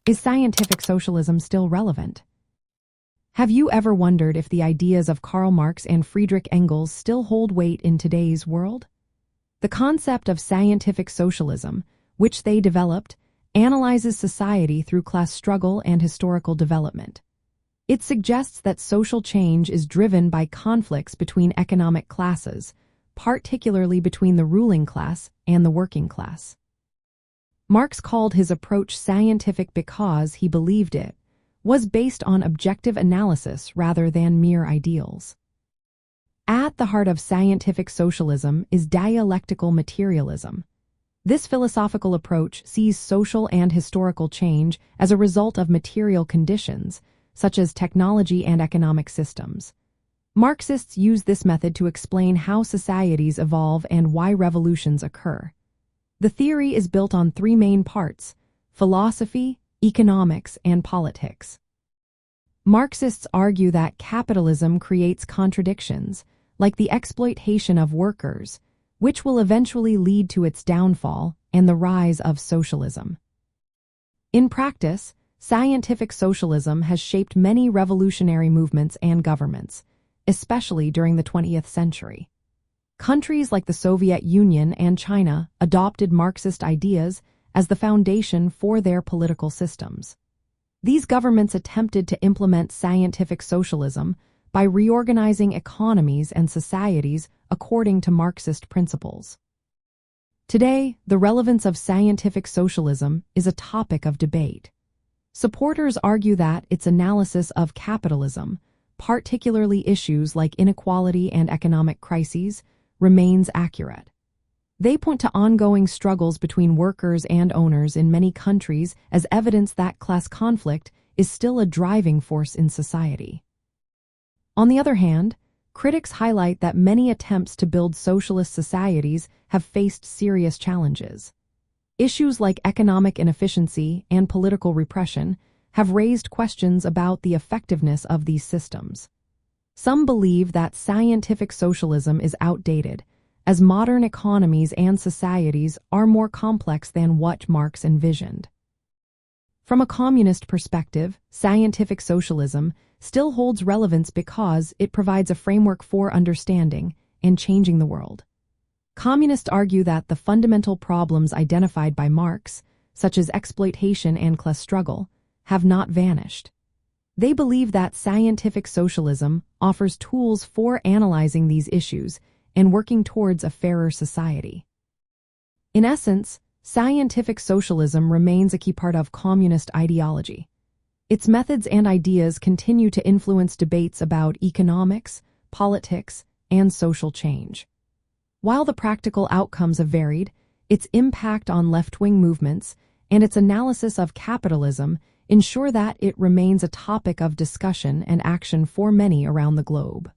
Is scientific socialism still relevant? Have you ever wondered if the ideas of Karl Marx and Friedrich Engels still hold weight in today's world? The concept of scientific socialism, which they developed, analyzes society through class struggle and historical development. It suggests that social change is driven by conflicts between economic classes, particularly between the ruling class and the working class. Marx called his approach scientific because he believed it was based on objective analysis rather than mere ideals. At the heart of scientific socialism is dialectical materialism. This philosophical approach sees social and historical change as a result of material conditions, such as technology and economic systems. Marxists use this method to explain how societies evolve and why revolutions occur. The theory is built on three main parts: philosophy, economics, and politics. Marxists argue that capitalism creates contradictions, like the exploitation of workers, which will eventually lead to its downfall and the rise of socialism. In practice, scientific socialism has shaped many revolutionary movements and governments, especially during the 20th century. Countries like the Soviet Union and China adopted Marxist ideas as the foundation for their political systems. These governments attempted to implement scientific socialism by reorganizing economies and societies according to Marxist principles. Today, the relevance of scientific socialism is a topic of debate. Supporters argue that its analysis of capitalism, particularly issues like inequality and economic crises, remains accurate. They point to ongoing struggles between workers and owners in many countries as evidence that class conflict is still a driving force in society. On the other hand, critics highlight that many attempts to build socialist societies have faced serious challenges. Issues like economic inefficiency and political repression have raised questions about the effectiveness of these systems. Some believe that scientific socialism is outdated, as modern economies and societies are more complex than what Marx envisioned. From a communist perspective, scientific socialism still holds relevance because it provides a framework for understanding and changing the world. Communists argue that the fundamental problems identified by Marx, such as exploitation and class struggle, have not vanished. They believe that scientific socialism offers tools for analyzing these issues and working towards a fairer society. In essence, scientific socialism remains a key part of communist ideology. Its methods and ideas continue to influence debates about economics, politics, and social change. While the practical outcomes have varied, its impact on left-wing movements and its analysis of capitalism ensure that it remains a topic of discussion and action for many around the globe.